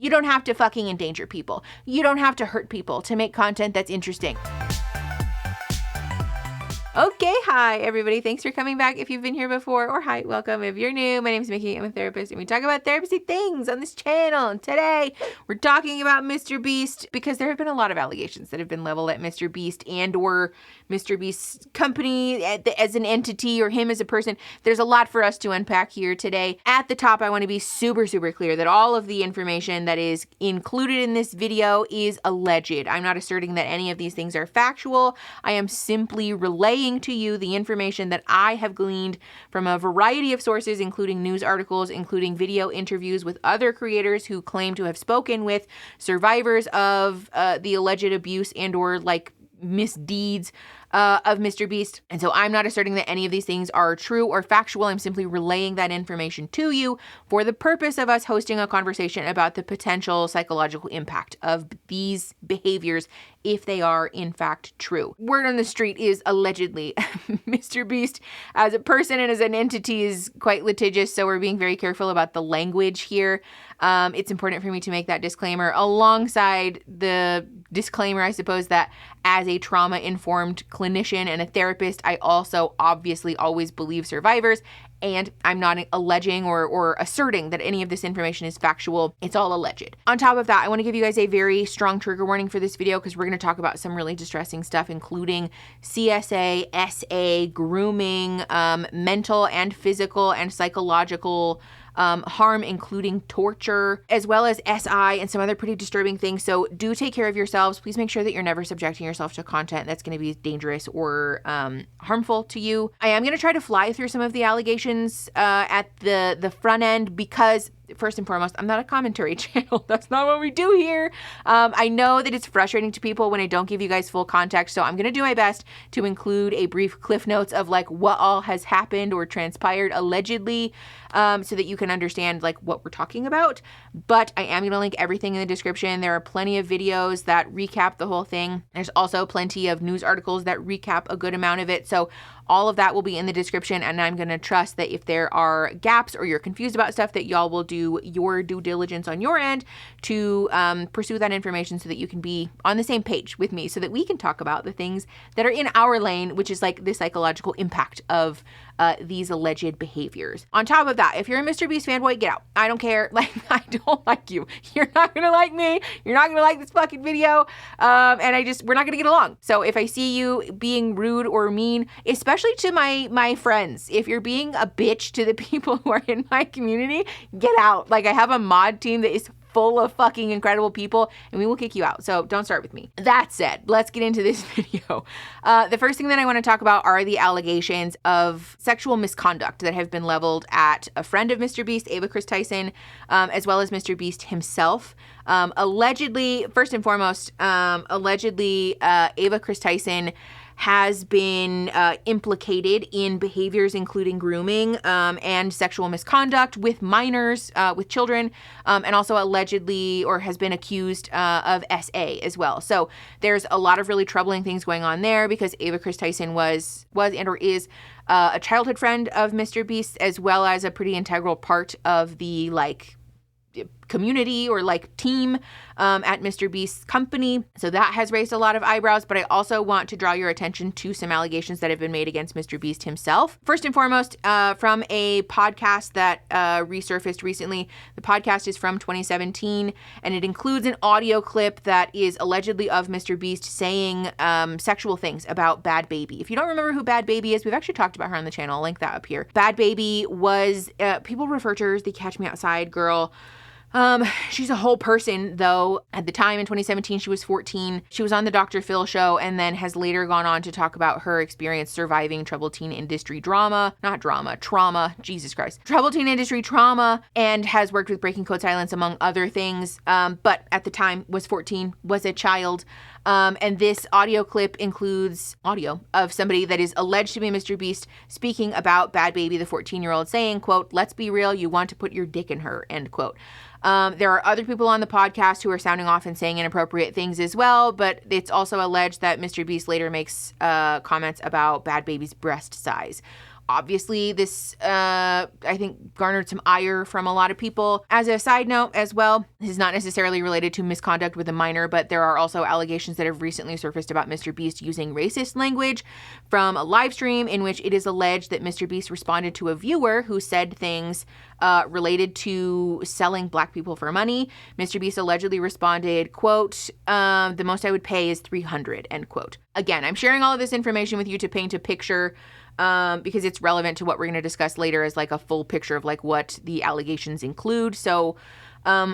You don't have to fucking endanger people. You don't have to hurt people to make content that's interesting. Okay, hi everybody. Thanks for coming back if you've been here before, or hi, welcome if you're new. My name's Mickey. I'm a therapist, and we talk about therapy things on this channel. And today we're talking about MrBeast because there have been a lot of allegations that have been leveled at MrBeast and or MrBeast's company as an entity or him as a person. There's a lot for us to unpack here today. At the top, I want to be super clear that all of the information that is included in this video is alleged. I'm not asserting that any of these things are factual. I am simply relaying to you the information that I have gleaned from a variety of sources, including news articles, including video interviews with other creators who claim to have spoken with survivors of the alleged abuse and or like misdeeds of MrBeast. And so I'm not asserting that any of these things are true or factual. I'm simply relaying that information to you for the purpose of us hosting a conversation about the potential psychological impact of these behaviors if they are in fact true. Word on the street is allegedly. MrBeast as a person and as an entity is quite litigious, so we're being very careful about the language here. It's important for me to make that disclaimer alongside the disclaimer, I suppose, that as a trauma-informed clinician and a therapist, I also obviously always believe survivors, and I'm not alleging or asserting that any of this information is factual. It's all alleged. On top of that, I want to give you guys a very strong trigger warning for this video because we're going to talk about some really distressing stuff, including CSA, SA, grooming, mental and physical and psychological harm, including torture, as well as SI and some other pretty disturbing things. So do take care of yourselves. Please make sure that you're never subjecting yourself to content that's going to be dangerous or harmful to you. I am going to try to fly through some of the allegations at the front end because first and foremost, I'm not a commentary channel. That's not what we do here. I know that it's frustrating to people when I don't give you guys full context, so I'm going to do my best to include a brief cliff notes of like what all has happened or transpired allegedly, so that you can understand like what we're talking about. But I am going to link everything in the description. There are plenty of videos that recap the whole thing. There's also plenty of news articles that recap a good amount of it. So all of that will be in the description, and I'm going to trust that if there are gaps or you're confused about stuff, that y'all will do your due diligence on your end to pursue that information so that you can be on the same page with me so that we can talk about the things that are in our lane, which is like the psychological impact of these alleged behaviors. On top of that, if you're a MrBeast fanboy, get out. I don't care. Like, I don't like you. You're not going to like me. You're not going to like this fucking video. And we're not going to get along. So if I see you being rude or mean, especially to my friends, if you're being a bitch to the people who are in my community, get out. Like, I have a mod team that is full of fucking incredible people, and we will kick you out. So don't start with me. That said, let's get into this video. The first thing that I want to talk about are the allegations of sexual misconduct that have been leveled at a friend of MrBeast, Ava Kris Tyson, as well as MrBeast himself. Allegedly, first and foremost, Ava Kris Tyson has been implicated in behaviors including grooming and sexual misconduct with minors, with children, and also allegedly or has been accused of SA as well. So there's a lot of really troubling things going on there because Ava Kris Tyson was and or is a childhood friend of MrBeast, as well as a pretty integral part of the like community or like team at MrBeast's company. So that has raised a lot of eyebrows, but I also want to draw your attention to some allegations that have been made against MrBeast himself. First and foremost, from a podcast that resurfaced recently. The podcast is from 2017, and it includes an audio clip that is allegedly of MrBeast saying sexual things about Bad Baby. If you don't remember who Bad Baby is, we've actually talked about her on the channel. I'll link that up here. Bad Baby was, people refer to her as the Catch Me Outside girl. She's a whole person, though. At the time in 2017, she was 14. She was on the Dr. Phil show and then has later gone on to talk about her experience surviving troubled teen industry trauma, Jesus Christ, troubled teen industry trauma, and has worked with Breaking Code Silence, among other things. But at the time was 14, was a child. And this audio clip includes audio of somebody that is alleged to be MrBeast speaking about Bad Baby, the 14-year-old, saying, quote, "Let's be real, you want to put your dick in her," end quote. There are other people on the podcast who are sounding off and saying inappropriate things as well, but it's also alleged that MrBeast later makes comments about Bad Baby's breast size. Obviously, this, I think, garnered some ire from a lot of people. As a side note as well, this is not necessarily related to misconduct with a minor, but there are also allegations that have recently surfaced about MrBeast using racist language from a live stream in which it is alleged that MrBeast responded to a viewer who said things related to selling black people for money. MrBeast allegedly responded, quote, the most I would pay is $300, end quote. Again, I'm sharing all of this information with you to paint a picture because it's relevant to what we're going to discuss later as like a full picture of like what the allegations include. So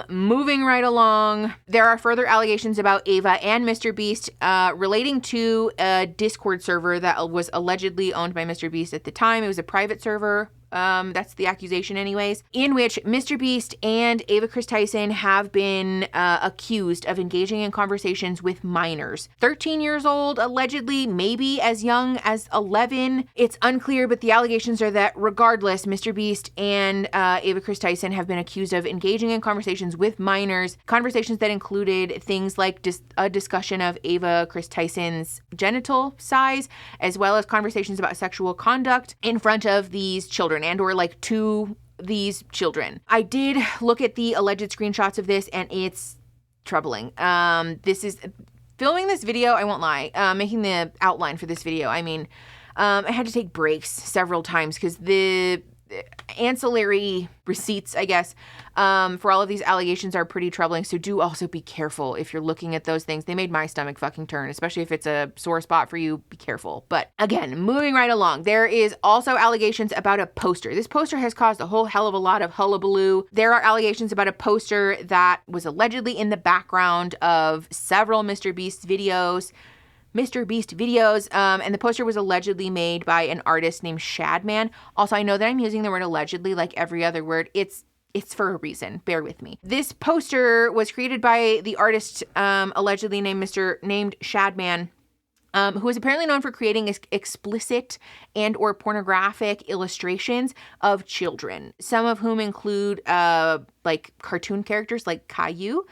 moving right along, there are further allegations about Ava and MrBeast relating to a Discord server that was allegedly owned by MrBeast at the time. It was a private server. That's the accusation anyways, in which MrBeast and Ava Kris Tyson have been accused of engaging in conversations with minors. 13 years old, allegedly, maybe as young as 11. It's unclear, but the allegations are that regardless, MrBeast and Ava Kris Tyson have been accused of engaging in conversations with minors, conversations that included things like a discussion of Ava Kris Tyson's genital size, as well as conversations about sexual conduct in front of these children and or like to these children. I did look at the alleged screenshots of this and it's troubling. This is filming this video, I won't lie, making the outline for this video. I mean, I had to take breaks several times because the ancillary receipts, I guess, for all of these allegations are pretty troubling. So do also be careful if you're looking at those things. They made my stomach fucking turn, especially if it's a sore spot for you. Be careful. But again, moving right along, there is also allegations about a poster. This poster has caused a whole hell of a lot of hullabaloo. There are allegations about a poster that was allegedly in the background of several MrBeast videos. And the poster was allegedly made by an artist named Shadman. Also, I know that I'm using the word allegedly like every other word. It's for a reason. Bear with me. This poster was created by the artist allegedly named Shadman, who is apparently known for creating explicit and or pornographic illustrations of children, some of whom include like cartoon characters like Caillou,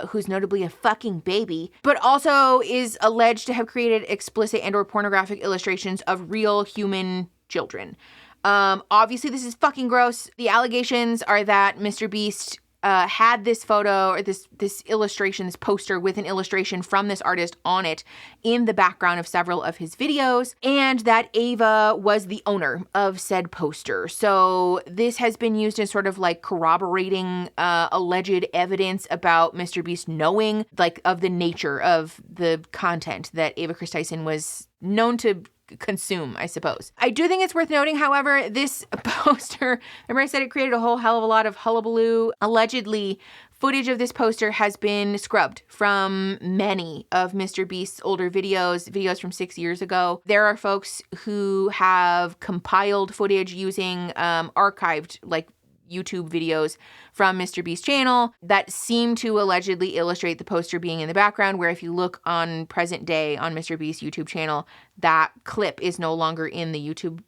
who's notably a fucking baby, but also is alleged to have created explicit and or pornographic illustrations of real human children. Obviously, this is fucking gross. The allegations are that MrBeast had this photo or this illustration, this poster with an illustration from this artist on it in the background of several of his videos, and that Ava was the owner of said poster. So this has been used as sort of like corroborating alleged evidence about MrBeast knowing like of the nature of the content that Ava Kris Tyson was known to consume, I suppose. I do think it's worth noting, however, this poster, remember I said it created a whole hell of a lot of hullabaloo. Allegedly, footage of this poster has been scrubbed from many of MrBeast's older videos from 6 years ago. There are folks who have compiled footage using archived like YouTube videos from MrBeast's channel that seem to allegedly illustrate the poster being in the background, where if you look on present day on MrBeast's YouTube channel, that clip is no longer in the YouTube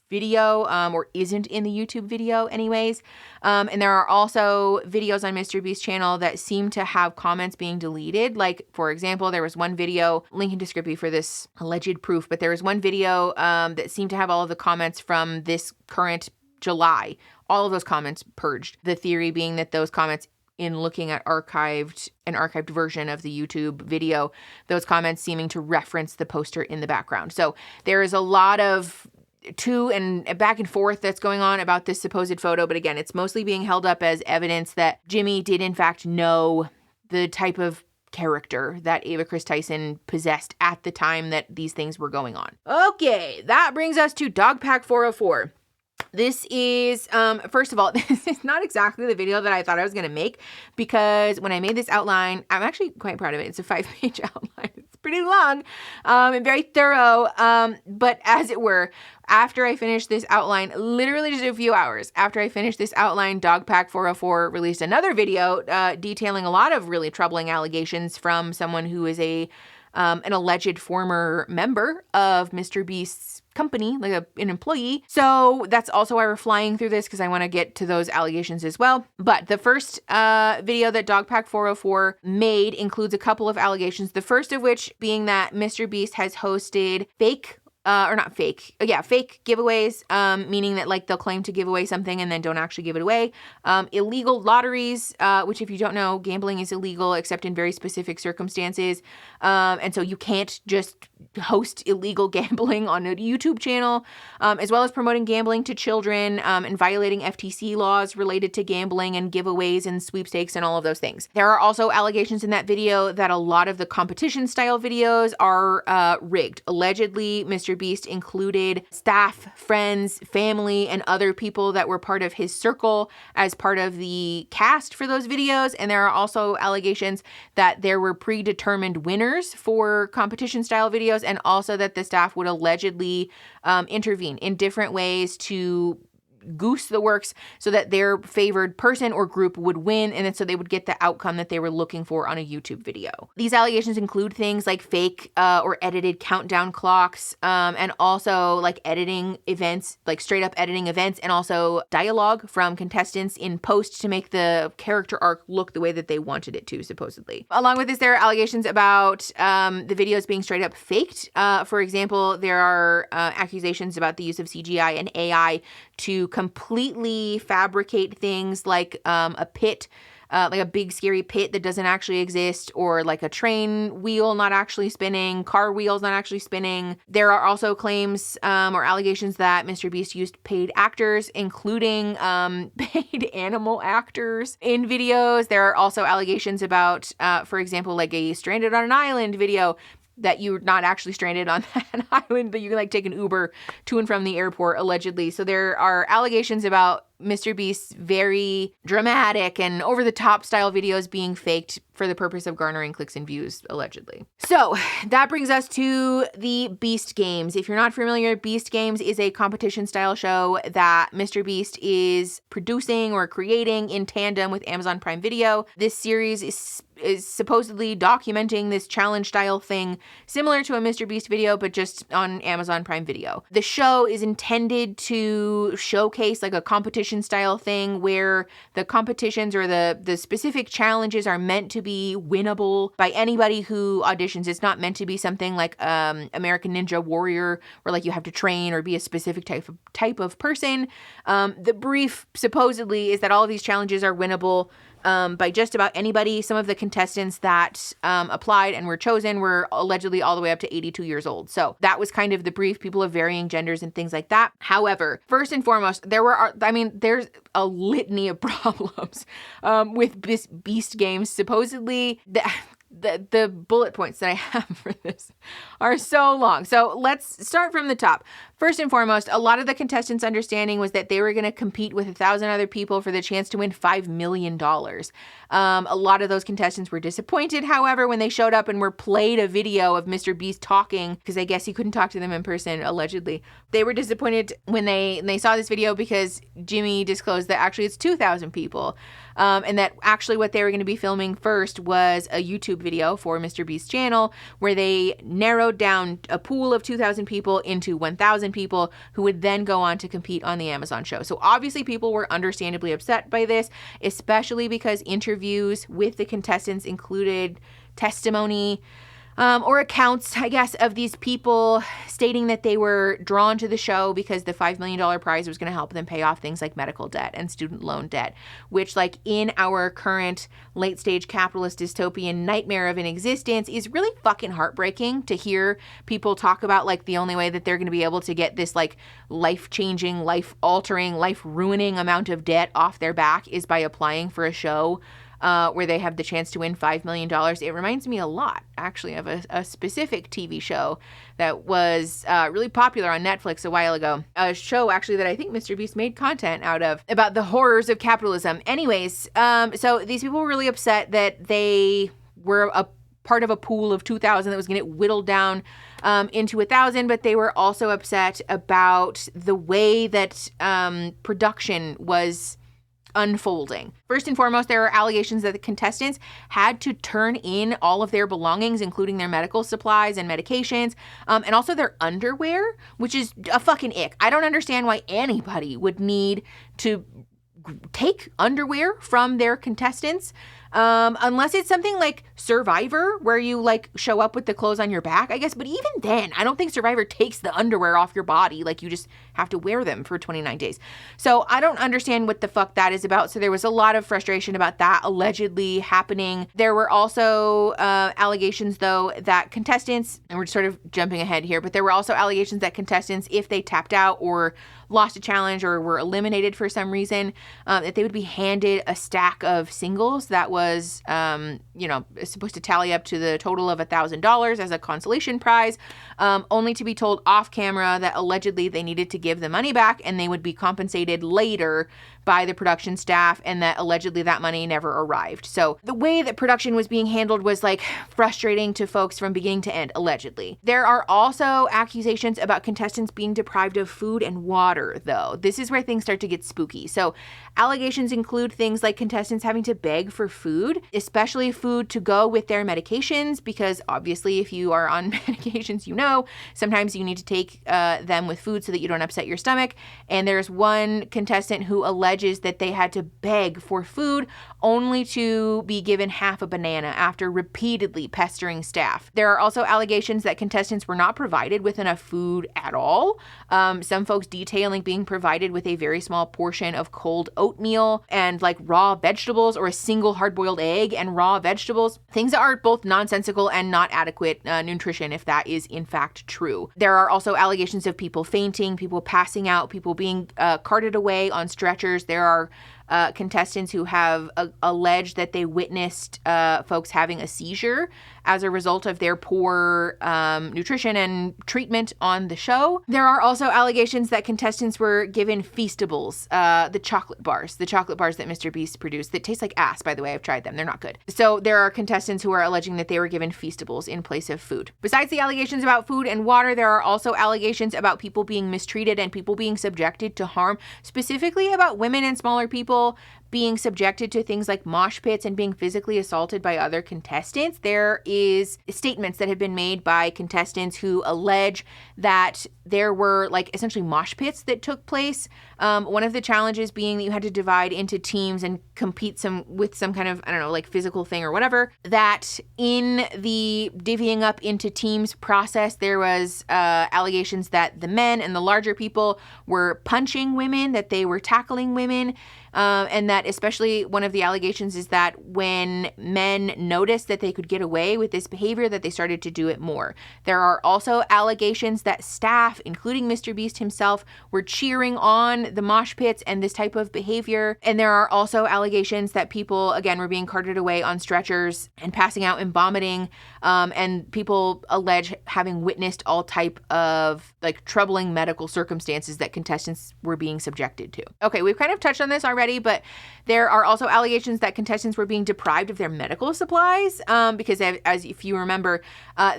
video or isn't in the YouTube video anyways. And there are also videos on MrBeast's channel that seem to have comments being deleted. Like, for example, there was one video, link in description for this alleged proof, but there was one video that seemed to have all of the comments from this current July. All of those comments purged. The theory being that those comments, in looking at an archived version of the YouTube video, those comments seeming to reference the poster in the background. So there is a lot of to and back and forth that's going on about this supposed photo. But again, it's mostly being held up as evidence that Jimmy did in fact know the type of character that Ava Kris Tyson possessed at the time that these things were going on. Okay, that brings us to DogPack404. This is, first of all, this is not exactly the video that I thought I was going to make, because when I made this outline, I'm actually quite proud of it. It's a 5-page outline. It's pretty long and very thorough. But as it were, after I finished this outline, literally just a few hours after I finished this outline, DogPack404 released another video detailing a lot of really troubling allegations from someone who is an alleged former member of MrBeast's company, like an employee. So that's also why we're flying through this, because I want to get to those allegations as well. But the first video that DogPack404 made includes a couple of allegations. The first of which being that MrBeast has hosted fake or not fake. Yeah, fake giveaways, meaning that like they'll claim to give away something and then don't actually give it away. Illegal lotteries, which if you don't know, gambling is illegal except in very specific circumstances. And so you can't just host illegal gambling on a YouTube channel, as well as promoting gambling to children, and violating FTC laws related to gambling and giveaways and sweepstakes and all of those things. There are also allegations in that video that a lot of the competition style videos are rigged. Allegedly, MrBeast included staff, friends, family, and other people that were part of his circle as part of the cast for those videos. And there are also allegations that there were predetermined winners for competition style videos, and also that the staff would allegedly intervene in different ways to goose the works so that their favored person or group would win, and then so they would get the outcome that they were looking for on a YouTube video. These allegations include things like fake or edited countdown clocks, and also like editing events, like straight up editing events, and also dialogue from contestants in post to make the character arc look the way that they wanted it to, supposedly. Along with this, there are allegations about the videos being straight up faked. For example, there are accusations about the use of CGI and AI to completely fabricate things like a pit, like a big scary pit that doesn't actually exist, or like a train wheel not actually spinning, car wheels not actually spinning. There are also claims or allegations that MrBeast used paid actors, including paid animal actors in videos. There are also allegations about, for example, like a stranded on an island video, that you're not actually stranded on that island, that you can like take an Uber to and from the airport, allegedly. So there are allegations about MrBeast's very dramatic and over-the-top style videos being faked for the purpose of garnering clicks and views, allegedly. So that brings us to the Beast Games. If you're not familiar, Beast Games is a competition style show that MrBeast is producing or creating in tandem with Amazon Prime Video. This series is supposedly documenting this challenge style thing similar to a MrBeast video, but just on Amazon Prime Video. The show is intended to showcase like a competition style thing where the competitions or the specific challenges are meant to be winnable by anybody who auditions. It's not meant to be something like American Ninja Warrior, where like you have to train or be a specific type of person. The brief supposedly is that all of these challenges are winnable by just about anybody. Some of the contestants that applied and were chosen were allegedly all the way up to 82 years old. So that was kind of the brief, people of varying genders and things like that. However, first and foremost, there's a litany of problems with Beast Games. Supposedly, the bullet points that I have for this are so long. So let's start from the top. First and foremost, a lot of the contestants' understanding was that they were going to compete with 1,000 other people for the chance to win $5 million. A lot of those contestants were disappointed, however, when they showed up and were played a video of MrBeast talking, because I guess he couldn't talk to them in person, allegedly. They were disappointed when they saw this video because Jimmy disclosed that actually it's 2,000 people. And that actually what they were going to be filming first was a YouTube video for MrBeast's channel, where they narrowed down a pool of 2,000 people into 1,000 people who would then go on to compete on the Amazon show. So obviously people were understandably upset by this, especially because interviews with the contestants included testimony or accounts, I guess, of these people stating that they were drawn to the show because the $5 million prize was going to help them pay off things like medical debt and student loan debt, which, like, in our current late-stage capitalist dystopian nightmare of an existence is really fucking heartbreaking to hear people talk about, like, the only way that they're going to be able to get this, like, life-changing, life-altering, life-ruining amount of debt off their back is by applying for a show where they have the chance to win $5 million. It reminds me a lot, actually, of a specific TV show that was really popular on Netflix a while ago. A show, actually, that I think MrBeast made content out of, about the horrors of capitalism. Anyways, so these people were really upset that they were a part of a pool of 2,000 that was going to get whittled down into 1,000, but they were also upset about the way that production was unfolding. First and foremost, there are allegations that the contestants had to turn in all of their belongings, including their medical supplies and medications, and also their underwear, which is a fucking ick. I don't understand why anybody would need to take underwear from their contestants. Unless it's something like Survivor, where you like show up with the clothes on your back, I guess. But even then, I don't think Survivor takes the underwear off your body. Like, you just have to wear them for 29 days. So I don't understand what the fuck that is about. So there was a lot of frustration about that allegedly happening. There were also allegations, though, that contestants, and we're sort of jumping ahead here, but there were also allegations that contestants, if they tapped out or lost a challenge or were eliminated for some reason, that they would be handed a stack of singles that was, supposed to tally up to the total of $1,000 as a consolation prize, only to be told off camera that allegedly they needed to give the money back and they would be compensated later by the production staff, and that allegedly that money never arrived. So the way that production was being handled was like frustrating to folks from beginning to end, allegedly. There are also accusations about contestants being deprived of food and water, though. This is where things start to get spooky. So allegations include things like contestants having to beg for food, especially food to go with their medications, because obviously if you are on medications, sometimes you need to take them with food so that you don't upset your stomach. And there's one contestant who alleges that they had to beg for food only to be given half a banana after repeatedly pestering staff. There are also allegations that contestants were not provided with enough food at all. Some folks detailing being provided with a very small portion of cold oatmeal and like raw vegetables, or a single hard-boiled egg and raw vegetables. Things that are both nonsensical and not adequate nutrition, if that is in fact true. There are also allegations of people fainting, people passing out, people being carted away on stretchers. There are contestants who have alleged that they witnessed folks having a seizure as a result of their poor nutrition and treatment on the show. There are also allegations that contestants were given Feastables, the chocolate bars that MrBeast produced that taste like ass, by the way. I've tried them. They're not good. So there are contestants who are alleging that they were given Feastables in place of food. Besides the allegations about food and water, there are also allegations about people being mistreated and people being subjected to harm, specifically about women and smaller people being subjected to things like mosh pits and being physically assaulted by other contestants. There is statements that have been made by contestants who allege that there were like essentially mosh pits that took place. One of the challenges being that you had to divide into teams and compete with some kind of, like physical thing or whatever. That in the divvying up into teams process, there was allegations that the men and the larger people were punching women, that they were tackling women. And that especially one of the allegations is that when men noticed that they could get away with this behavior, that they started to do it more. There are also allegations that staff, including MrBeast himself, were cheering on the mosh pits and this type of behavior. And there are also allegations that people, again, were being carted away on stretchers and passing out and vomiting. And people allege having witnessed all type of like troubling medical circumstances that contestants were being subjected to. Okay, we've kind of touched on this already, but there are also allegations that contestants were being deprived of their medical supplies because, as if you remember,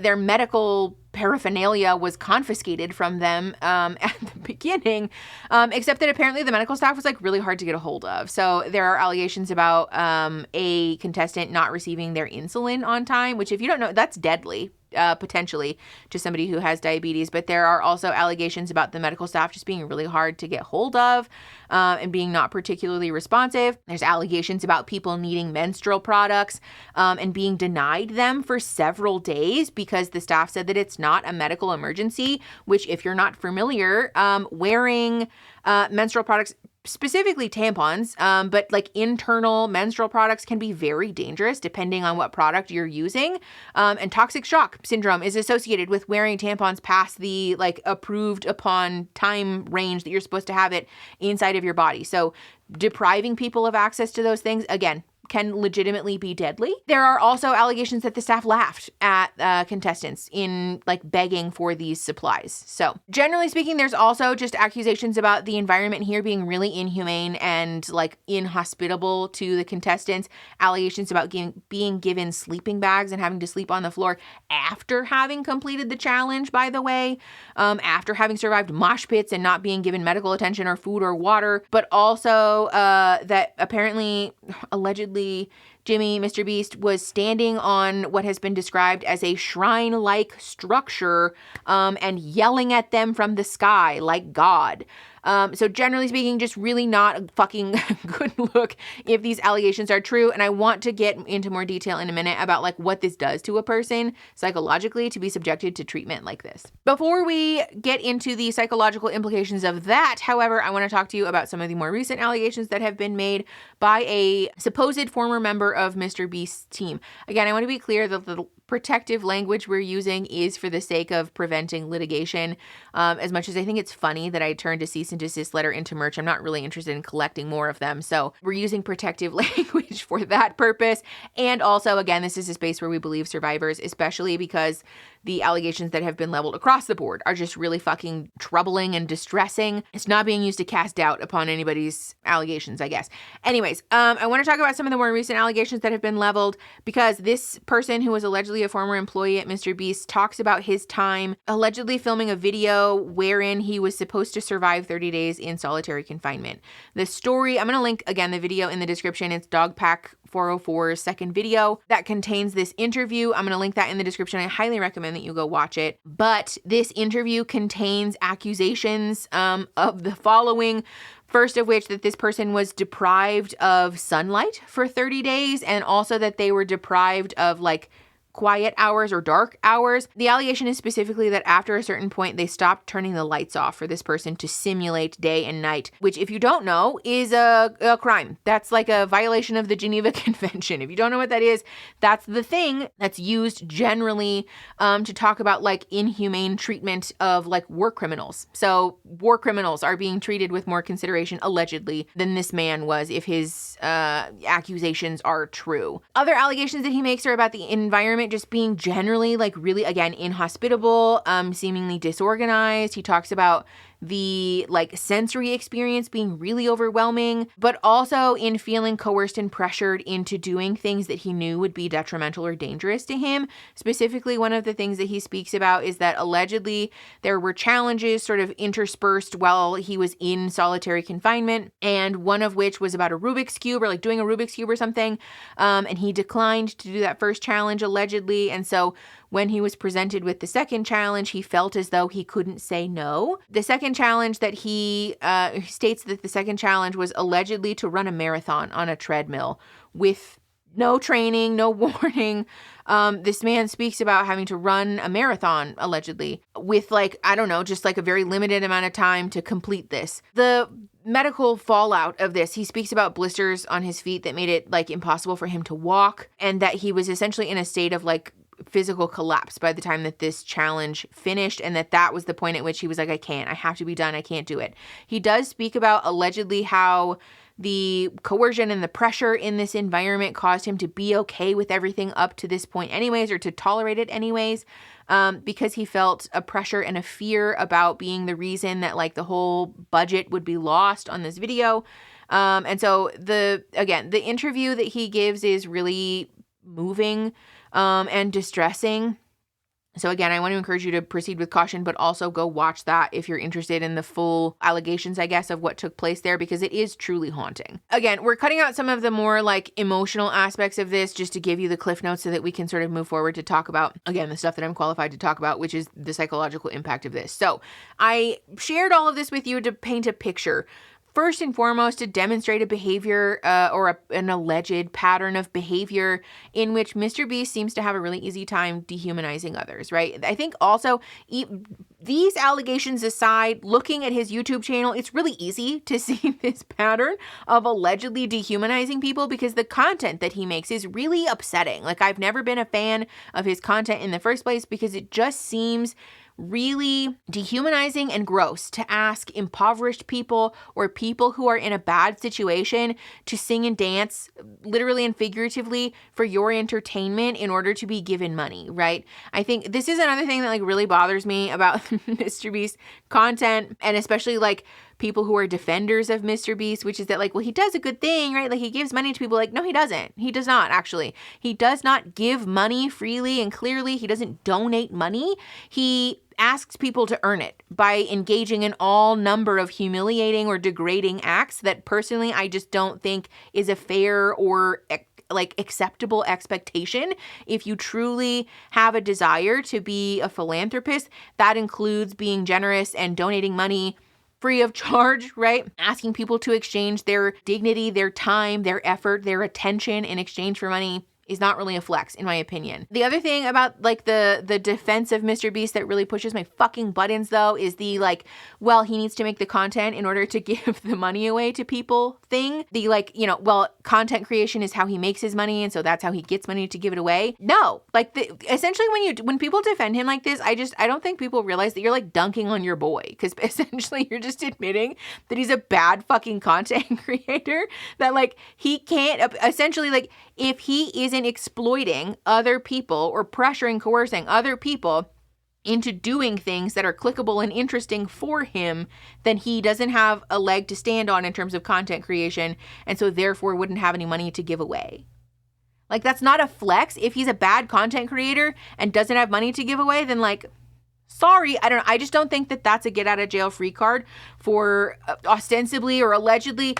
their medical paraphernalia was confiscated from them at the beginning, except that apparently the medical staff was like really hard to get a hold of. So there are allegations about a contestant not receiving their insulin on time, which if you don't know, that's deadly. Potentially to somebody who has diabetes, but there are also allegations about the medical staff just being really hard to get hold of and being not particularly responsive. There's allegations about people needing menstrual products and being denied them for several days because the staff said that it's not a medical emergency, which if you're not familiar, wearing menstrual products, specifically tampons, but like internal menstrual products can be very dangerous depending on what product you're using. And toxic shock syndrome is associated with wearing tampons past the like approved upon time range that you're supposed to have it inside of your body. So depriving people of access to those things, again, can legitimately be deadly. There are also allegations that the staff laughed at contestants in like begging for these supplies. So generally speaking, there's also just accusations about the environment here being really inhumane and like inhospitable to the contestants. Allegations about being given sleeping bags and having to sleep on the floor after having completed the challenge, by the way, after having survived mosh pits and not being given medical attention or food or water, but also that apparently, allegedly, MrBeast was standing on what has been described as a shrine-like structure and yelling at them from the sky like God. So generally speaking, just really not a fucking good look if these allegations are true. And I want to get into more detail in a minute about like what this does to a person psychologically to be subjected to treatment like this. Before we get into the psychological implications of that, however, I want to talk to you about some of the more recent allegations that have been made by a supposed former member of MrBeast's team. Again, I want to be clear that the protective language we're using is for the sake of preventing litigation. As much as I think it's funny that I turned a cease and desist letter into merch, I'm not really interested in collecting more of them. So we're using protective language for that purpose. And also, again, this is a space where we believe survivors, especially because the allegations that have been leveled across the board are just really fucking troubling and distressing. It's not being used to cast doubt upon anybody's allegations, I guess. Anyways, I want to talk about some of the more recent allegations that have been leveled because this person who was allegedly a former employee at MrBeast talks about his time allegedly filming a video wherein he was supposed to survive 30 days in solitary confinement. The story, I'm going to link again the video in the description. It's DogPack404's second video that contains this interview. I'm going to link that in the description. I highly recommend that you go watch it. But this interview contains accusations of the following. First of which, that this person was deprived of sunlight for 30 days and also that they were deprived of like quiet hours or dark hours. The allegation is specifically that after a certain point, they stopped turning the lights off for this person to simulate day and night, which if you don't know is a crime. That's like a violation of the Geneva Convention. If you don't know what that is, that's the thing that's used generally to talk about like inhumane treatment of like war criminals. So war criminals are being treated with more consideration, allegedly, than this man was if his accusations are true. Other allegations that he makes are about the environment just being generally like really, again, inhospitable, seemingly disorganized. He talks about the like sensory experience being really overwhelming, but also in feeling coerced and pressured into doing things that he knew would be detrimental or dangerous to him. Specifically, one of the things that he speaks about is that allegedly there were challenges sort of interspersed while he was in solitary confinement, and one of which was about a Rubik's Cube or like doing a Rubik's Cube or something, and he declined to do that first challenge allegedly, and so when he was presented with the second challenge, he felt as though he couldn't say no. The second challenge that he states that the second challenge was allegedly to run a marathon on a treadmill with no training, no warning. This man speaks about having to run a marathon, allegedly, with like, I don't know, just like a very limited amount of time to complete this. The medical fallout of this, he speaks about blisters on his feet that made it like impossible for him to walk, and that he was essentially in a state of like physical collapse by the time that this challenge finished, and that was the point at which he was like, I have to be done, I can't do it. He does speak about allegedly how the coercion and the pressure in this environment caused him to be okay with everything up to this point anyways, or to tolerate it anyways, because he felt a pressure and a fear about being the reason that like the whole budget would be lost on this video. And so the interview that he gives is really moving and distressing. So again, I want to encourage you to proceed with caution, but also go watch that if you're interested in the full allegations, I guess, of what took place there, because it is truly haunting. Again, we're cutting out some of the more like emotional aspects of this just to give you the cliff notes so that we can sort of move forward to talk about, again, the stuff that I'm qualified to talk about, which is the psychological impact of this. So I shared all of this with you to paint a picture. First and foremost, to demonstrate a behavior an alleged pattern of behavior in which MrBeast seems to have a really easy time dehumanizing others, right? I think also, these allegations aside, looking at his YouTube channel, it's really easy to see this pattern of allegedly dehumanizing people because the content that he makes is really upsetting. Like, I've never been a fan of his content in the first place because it just seems really dehumanizing and gross to ask impoverished people or people who are in a bad situation to sing and dance, literally and figuratively, for your entertainment in order to be given money, right? I think this is another thing that like really bothers me about MrBeast content, and especially like people who are defenders of MrBeast, which is that like, well, he does a good thing, right? Like, he gives money to people. Like, no, he doesn't. He does not, actually. He does not give money freely and clearly. He doesn't donate money. He asks people to earn it by engaging in all number of humiliating or degrading acts that personally I just don't think is a fair or like acceptable expectation. If you truly have a desire to be a philanthropist, that includes being generous and donating money free of charge, right? Asking people to exchange their dignity, their time, their effort, their attention in exchange for money is not really a flex, in my opinion. The other thing about like the defense of MrBeast that really pushes my fucking buttons though is the like, well, he needs to make the content in order to give the money away to people thing. The like, you know, well, content creation is how he makes his money, and so that's how he gets money to give it away. No, like essentially when people defend him like this, I don't think people realize that you're like dunking on your boy, because essentially you're just admitting that he's a bad fucking content creator, that like he can't essentially like if he isn't exploiting other people or pressuring, coercing other people into doing things that are clickable and interesting for him, then he doesn't have a leg to stand on in terms of content creation, and so therefore wouldn't have any money to give away. Like, that's not a flex. If he's a bad content creator and doesn't have money to give away, then like, sorry, I don't know. I just don't think that that's a get out of jail free card for ostensibly or allegedly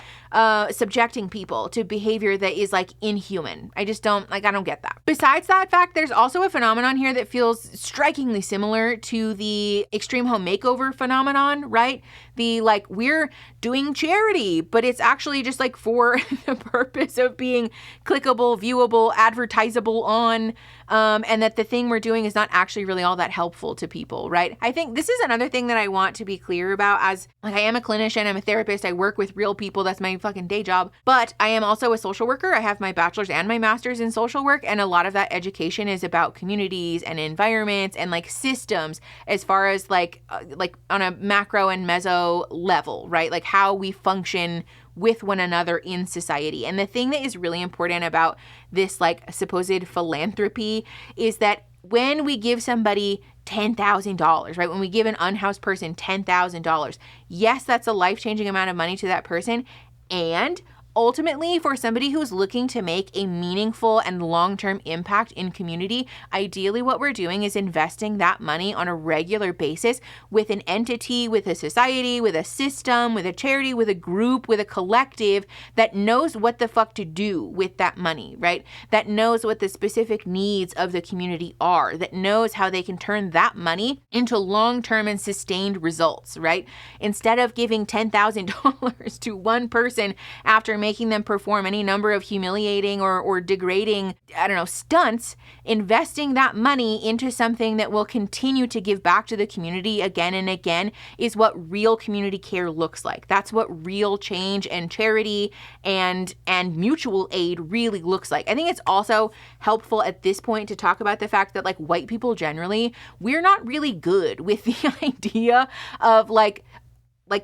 subjecting people to behavior that is like inhuman. I don't get that. Besides that fact, there's also a phenomenon here that feels strikingly similar to the extreme home makeover phenomenon, right? The like, we're doing charity, but it's actually just like for the purpose of being clickable, viewable, advertisable on, and that the thing we're doing is not actually really all that helpful to people, right? I think this is another thing that I want to be clear about, as like I am a clinician, I'm a therapist, I work with real people, that's my fucking day job, but I am also a social worker. I have my bachelor's and my master's in social work, and a lot of that education is about communities and environments and like systems as far as like on a macro and meso level, right? Like how we function with one another in society. And the thing that is really important about this like supposed philanthropy is that when we give somebody $10,000, right? When we give an unhoused person $10,000, yes, that's a life-changing amount of money to that person. And ultimately, for somebody who's looking to make a meaningful and long-term impact in community, ideally what we're doing is investing that money on a regular basis with an entity, with a society, with a system, with a charity, with a group, with a collective that knows what the fuck to do with that money, right? That knows what the specific needs of the community are, that knows how they can turn that money into long-term and sustained results, right? Instead of giving $10,000 to one person after making them perform any number of humiliating or degrading, stunts, investing that money into something that will continue to give back to the community again and again is what real community care looks like. That's what real change and charity and mutual aid really looks like. I think it's also helpful at this point to talk about the fact that like white people generally, we're not really good with the idea of like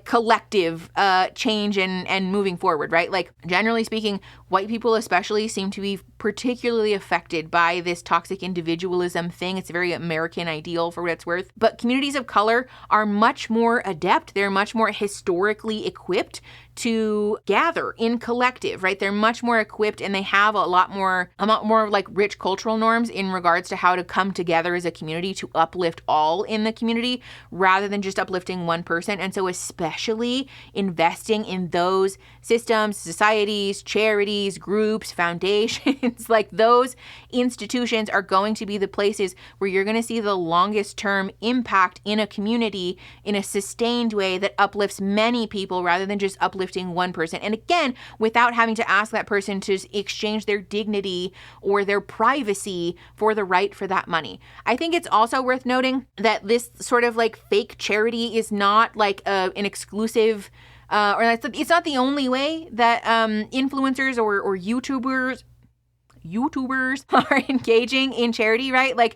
collective change and moving forward, right? Like generally speaking, white people especially seem to be particularly affected by this toxic individualism thing. It's a very American ideal for what it's worth. But communities of color are much more adept. They're much more historically equipped to gather in collective, right? They're much more equipped, and they have a lot more like rich cultural norms in regards to how to come together as a community to uplift all in the community rather than just uplifting one person. And so especially investing in those systems, societies, charities, groups, foundations, like those institutions are going to be the places where you're going to see the longest term impact in a community in a sustained way that uplifts many people rather than just uplifting one person. And again, without having to ask that person to exchange their dignity or their privacy for the right for that money. I think it's also worth noting that this sort of like fake charity is not like an exclusive or it's not the only way that influencers or YouTubers are engaging in charity, right? Like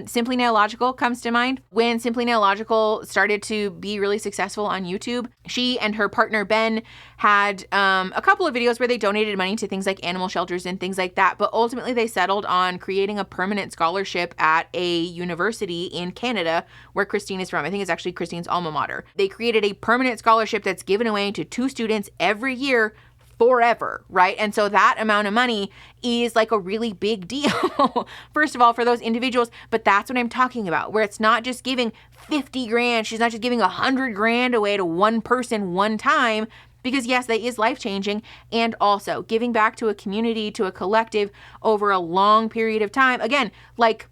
Simply Nailogical comes to mind. When Simply Nailogical started to be really successful on YouTube, she and her partner Ben had a couple of videos where they donated money to things like animal shelters and things like that. But ultimately they settled on creating a permanent scholarship at a university in Canada where Christine is from. I think it's actually Christine's alma mater. They created a permanent scholarship that's given away to 2 students every year forever, right? And so that amount of money is like a really big deal, first of all, for those individuals. But that's what I'm talking about, where it's not just giving 50 grand. She's not just giving 100 grand away to one person one time, because yes, that is life-changing, and also giving back to a community, to a collective over a long period of time. Again, like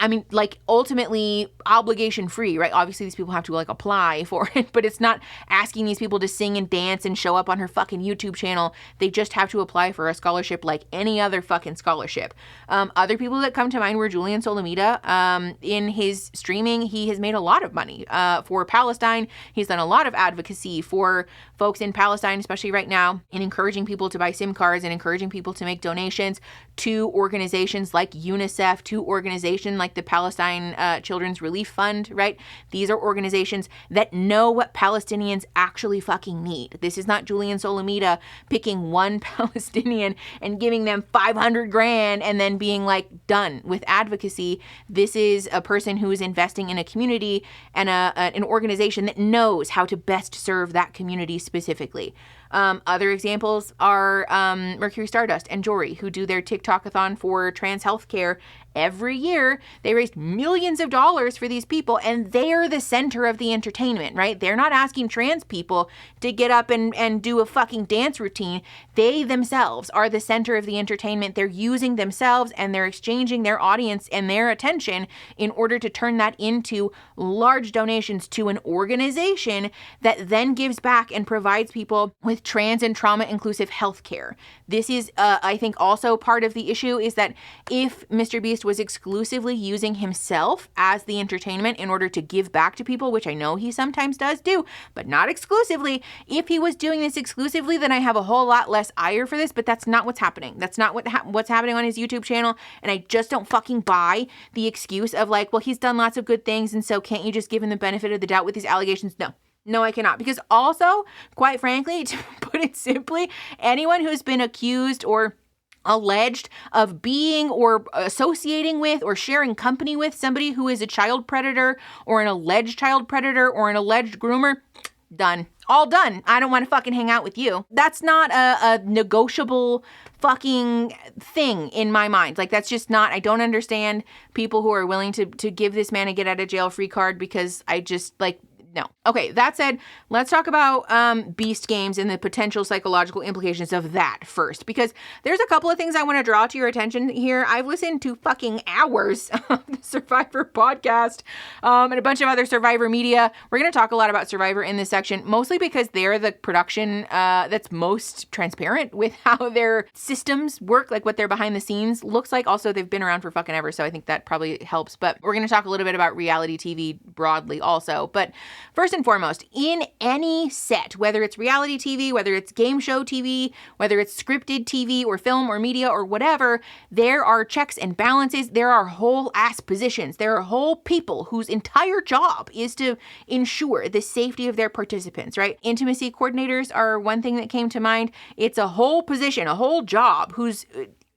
I mean, like, ultimately obligation free, right? Obviously these people have to like apply for it, but it's not asking these people to sing and dance and show up on her fucking YouTube channel. They just have to apply for a scholarship like any other fucking scholarship. Other people that come to mind were Julian Solomita. In his streaming, he has made a lot of money for Palestine. He's done a lot of advocacy for folks in Palestine, especially right now, in encouraging people to buy SIM cards and encouraging people to make donations to organizations like UNICEF, to organizations like the Palestine Children's Relief Fund, right? These are organizations that know what Palestinians actually fucking need. This is not Julian Solomita picking one Palestinian and giving them 500 grand and then being like done with advocacy. This is a person who is investing in a community and an organization that knows how to best serve that community specifically. Other examples are Mercury Stardust and Jory, who do their TikTok-a-thon for trans healthcare. Every year, they raise millions of dollars for these people, and they're the center of the entertainment, right? They're not asking trans people to get up and do a fucking dance routine. They themselves are the center of the entertainment. They're using themselves, and they're exchanging their audience and their attention in order to turn that into large donations to an organization that then gives back and provides people with trans and trauma-inclusive healthcare. This is, I think, also part of the issue is that if MrBeast was exclusively using himself as the entertainment in order to give back to people, which I know he sometimes does do, but not exclusively. If he was doing this exclusively, then I have a whole lot less ire for this, but that's not what's happening. That's not what's happening on his YouTube channel, and I just don't fucking buy the excuse of like, well, he's done lots of good things, and so can't you just give him the benefit of the doubt with these allegations? No, I cannot. Because also, quite frankly, to put it simply, anyone who's been accused or alleged of being or associating with or sharing company with somebody who is a child predator or an alleged child predator or an alleged groomer, done. All done. I don't want to fucking hang out with you. That's not a negotiable fucking thing in my mind. Like, that's just not, I don't understand people who are willing to give this man a get out of jail free card because I just like, no. Okay, that said, let's talk about Beast Games and the potential psychological implications of that first, because there's a couple of things I want to draw to your attention here. I've listened to fucking hours of the Survivor podcast and a bunch of other Survivor media. We're going to talk a lot about Survivor in this section, mostly because they're the production that's most transparent with how their systems work, like what their behind the scenes looks like. Also, they've been around for fucking ever, so I think that probably helps. But we're going to talk a little bit about reality TV broadly also. But first and foremost, in any set, whether it's reality TV, whether it's game show TV, whether it's scripted TV or film or media or whatever, there are checks and balances. There are whole ass positions. There are whole people whose entire job is to ensure the safety of their participants, right? Intimacy coordinators are one thing that came to mind. It's a whole position, a whole job whose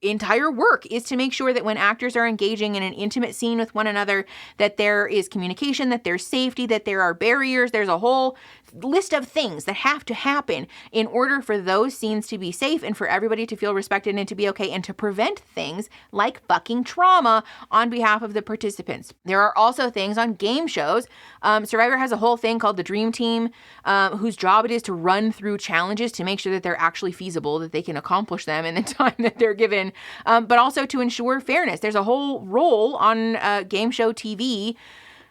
entire work is to make sure that when actors are engaging in an intimate scene with one another, that there is communication, that there's safety, that there are barriers. There's a whole list of things that have to happen in order for those scenes to be safe and for everybody to feel respected and to be okay and to prevent things like fucking trauma on behalf of the participants. There are also things on game shows. Survivor has a whole thing called the Dream Team, whose job it is to run through challenges to make sure that they're actually feasible, that they can accomplish them in the time that they're given, but also to ensure fairness. There's a whole role on game show TV.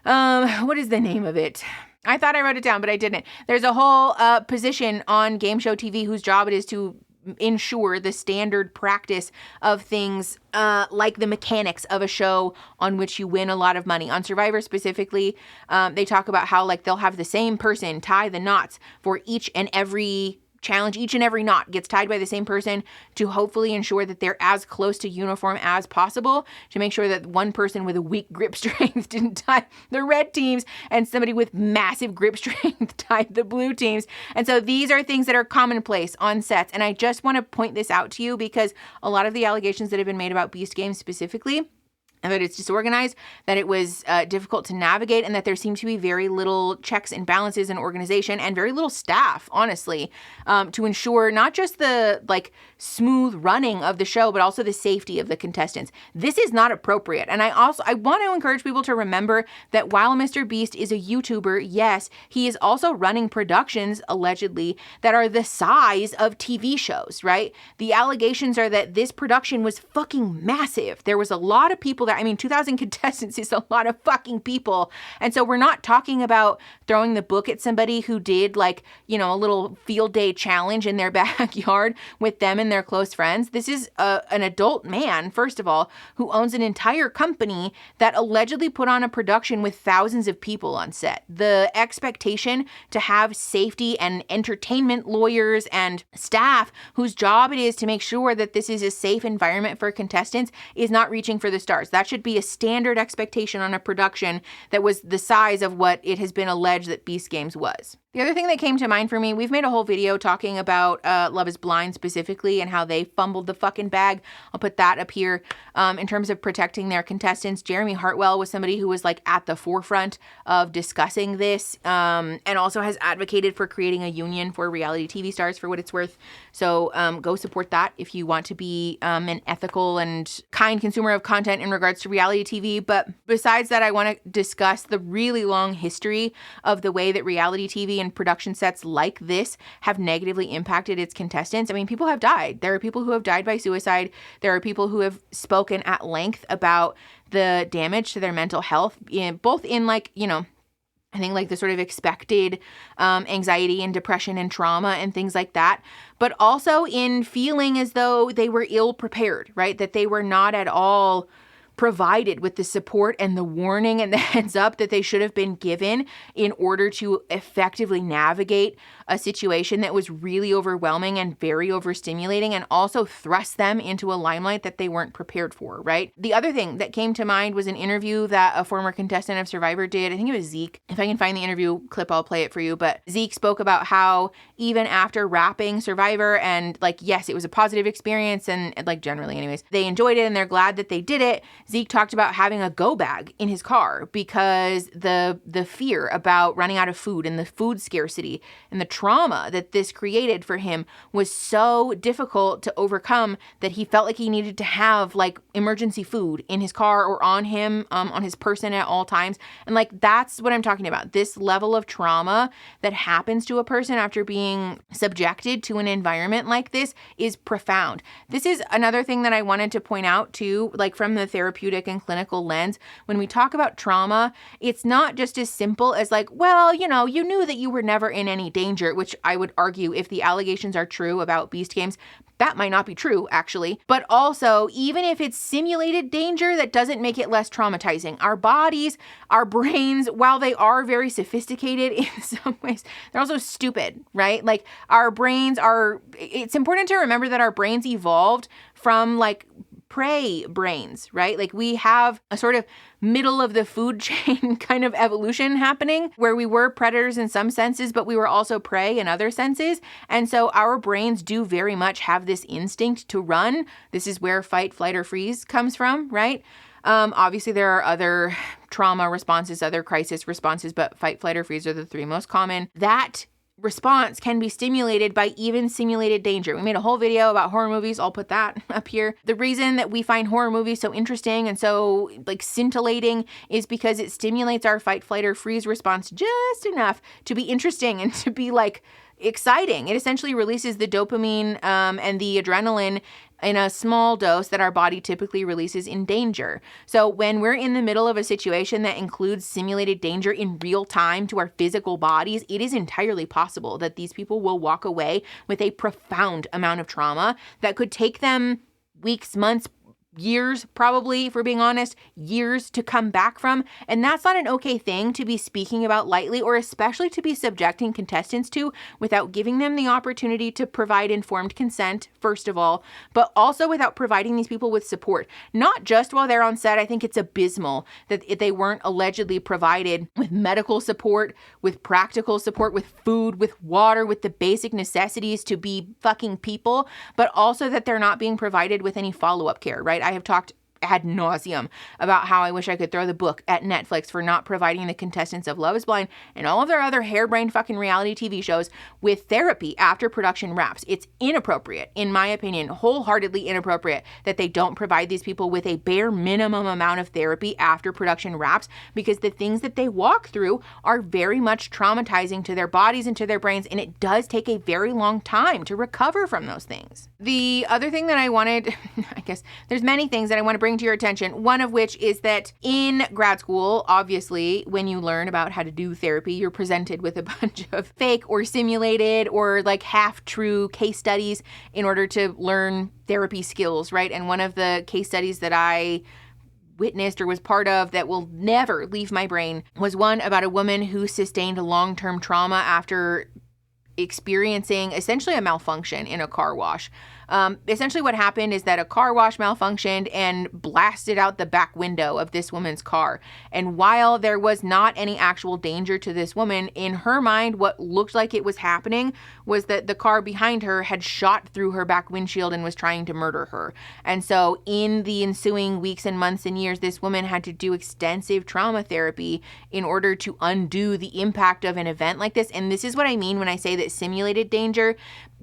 What is the name of it? I thought I wrote it down, but I didn't. There's a whole position on game show TV whose job it is to ensure the standard practice of things like the mechanics of a show on which you win a lot of money. On Survivor specifically, they talk about how like they'll have the same person tie the knots for each and every challenge. Each and every knot gets tied by the same person to hopefully ensure that they're as close to uniform as possible, to make sure that one person with a weak grip strength didn't tie the red teams and somebody with massive grip strength tied the blue teams. And so these are things that are commonplace on sets. And I just want to point this out to you because a lot of the allegations that have been made about Beast Games specifically, and that it's disorganized, that it was difficult to navigate, and that there seemed to be very little checks and balances in organization and very little staff, honestly, to ensure not just the like smooth running of the show, but also the safety of the contestants. This is not appropriate. And I want to encourage people to remember that while MrBeast is a YouTuber, yes, he is also running productions, allegedly, that are the size of TV shows, right? The allegations are that this production was fucking massive. There was a lot of people that that. I mean, 2,000 contestants is a lot of fucking people. And so we're not talking about throwing the book at somebody who did like, you know, a little field day challenge in their backyard with them and their close friends. This is an adult man, first of all, who owns an entire company that allegedly put on a production with thousands of people on set. The expectation to have safety and entertainment lawyers and staff whose job it is to make sure that this is a safe environment for contestants is not reaching for the stars. That should be a standard expectation on a production that was the size of what it has been alleged that Beast Games was. The other thing that came to mind for me, we've made a whole video talking about Love is Blind specifically and how they fumbled the fucking bag. I'll put that up here in terms of protecting their contestants. Jeremy Hartwell was somebody who was like at the forefront of discussing this and also has advocated for creating a union for reality TV stars for what it's worth. So go support that if you want to be an ethical and kind consumer of content in regards to reality TV. But besides that, I want to discuss the really long history of the way that reality TV and production sets like this have negatively impacted its contestants. I mean, people have died. There are people who have died by suicide. There are people who have spoken at length about the damage to their mental health, both in like, you know, I think like the sort of expected anxiety and depression and trauma and things like that, but also in feeling as though they were ill prepared, right? That they were not at all provided with the support and the warning and the heads up that they should have been given in order to effectively navigate a situation that was really overwhelming and very overstimulating and also thrust them into a limelight that they weren't prepared for, right? The other thing that came to mind was an interview that a former contestant of Survivor did. I think it was Zeke. If I can find the interview clip, I'll play it for you. But Zeke spoke about how even after wrapping Survivor and like, yes, it was a positive experience and like generally anyways, they enjoyed it and they're glad that they did it. Zeke talked about having a go bag in his car because the fear about running out of food and the food scarcity and the trauma that this created for him was so difficult to overcome that he felt like he needed to have like emergency food in his car or on him, on his person at all times. And like, that's what I'm talking about. This level of trauma that happens to a person after being subjected to an environment like this is profound. This is another thing that I wanted to point out too, like from the therapeutic and clinical lens. When we talk about trauma, it's not just as simple as like, well, you know, you knew that you were never in any danger, which I would argue if the allegations are true about Beast Games, that might not be true, actually. But also, even if it's simulated danger, that doesn't make it less traumatizing. Our bodies, our brains, while they are very sophisticated in some ways, they're also stupid, right? Like our brains are, it's important to remember that our brains evolved from like prey brains, right? Like we have a sort of middle of the food chain kind of evolution happening where we were predators in some senses, but we were also prey in other senses. And so our brains do very much have this instinct to run. This is where fight, flight, or freeze comes from, right? Obviously there are other trauma responses, other crisis responses, but fight, flight, or freeze are the three most common. That response can be stimulated by even simulated danger. We made a whole video about horror movies. I'll put that up here. The reason that we find horror movies so interesting and so like scintillating is because it stimulates our fight, flight, or freeze response just enough to be interesting and to be like exciting. It essentially releases the dopamine and the adrenaline in a small dose that our body typically releases in danger. So when we're in the middle of a situation that includes simulated danger in real time to our physical bodies, it is entirely possible that these people will walk away with a profound amount of trauma that could take them weeks, months, years, probably, if we're being honest, years to come back from. And that's not an okay thing to be speaking about lightly, or especially to be subjecting contestants to without giving them the opportunity to provide informed consent, first of all, but also without providing these people with support. Not just while they're on set. I think it's abysmal that they weren't allegedly provided with medical support, with practical support, with food, with water, with the basic necessities to be fucking people, but also that they're not being provided with any follow-up care, right? I have talked ad nauseum about how I wish I could throw the book at Netflix for not providing the contestants of Love is Blind and all of their other harebrained fucking reality TV shows with therapy after production wraps. It's inappropriate, in my opinion, wholeheartedly inappropriate that they don't provide these people with a bare minimum amount of therapy after production wraps, because the things that they walk through are very much traumatizing to their bodies and to their brains, and it does take a very long time to recover from those things. The other thing that I wanted, I guess there's many things that I want to bring bring to your attention, one of which is that in grad school, obviously, when you learn about how to do therapy, you're presented with a bunch of fake or simulated or like half-true case studies in order to learn therapy skills, right? And one of the case studies that I witnessed or was part of that will never leave my brain was one about a woman who sustained long-term trauma after experiencing essentially a malfunction in a car wash. Essentially what happened is that a car wash malfunctioned and blasted out the back window of this woman's car. And while there was not any actual danger to this woman, in her mind, what looked like it was happening was that the car behind her had shot through her back windshield and was trying to murder her. And so in the ensuing weeks and months and years, this woman had to do extensive trauma therapy in order to undo the impact of an event like this. And this is what I mean when I say that simulated danger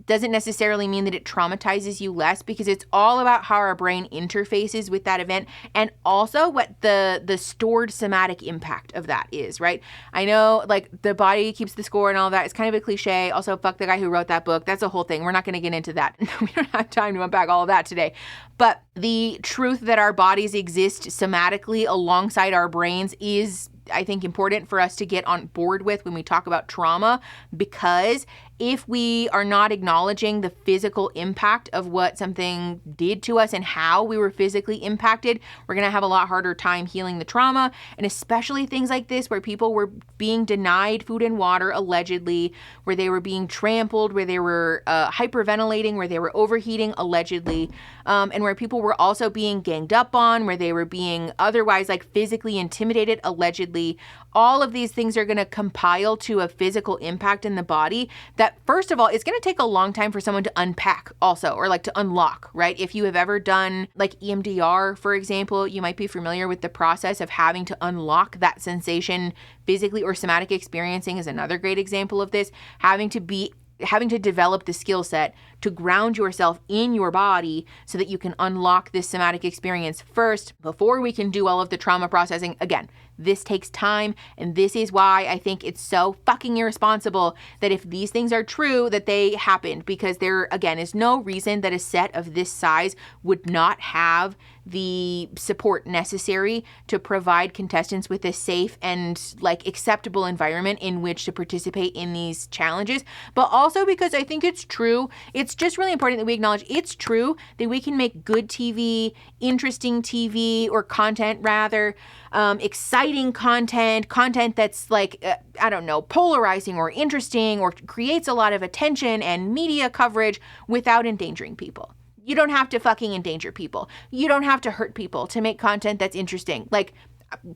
doesn't necessarily mean that it traumatizes you less, because it's all about how our brain interfaces with that event and also what the stored somatic impact of that is, right? I know like the body keeps the score and all that. It's kind of a cliche. Also, fuck the guy who wrote that book. That's a whole thing. We're not going to get into that. We don't have time to unpack all of that today. But the truth that our bodies exist somatically alongside our brains is, I think, important for us to get on board with when we talk about trauma, because if we are not acknowledging the physical impact of what something did to us and how we were physically impacted, we're going to have a lot harder time healing the trauma. And especially things like this where people were being denied food and water, allegedly, where they were being trampled, where they were hyperventilating, where they were overheating, allegedly, and where people were also being ganged up on, where they were being otherwise like physically intimidated, allegedly. All of these things are going to compile to a physical impact in the body that, first of all, it's going to take a long time for someone to unpack also, or like to unlock, right? If you have ever done like EMDR, for example, you might be familiar with the process of having to unlock that sensation physically, or somatic experiencing is another great example of this, having to develop the skill set to ground yourself in your body so that you can unlock this somatic experience first before we can do all of the trauma processing. Again, this takes time, and this is why I think it's so fucking irresponsible that if these things are true, that they happened, because there, again, is no reason that a set of this size would not have the support necessary to provide contestants with a safe and like acceptable environment in which to participate in these challenges. But also because I think it's true, it's just really important that we acknowledge it's true that we can make good TV, interesting TV, or content rather, exciting content that's like, I don't know, polarizing or interesting or creates a lot of attention and media coverage without endangering people. You don't have to fucking endanger people. You don't have to hurt people to make content that's interesting. Like,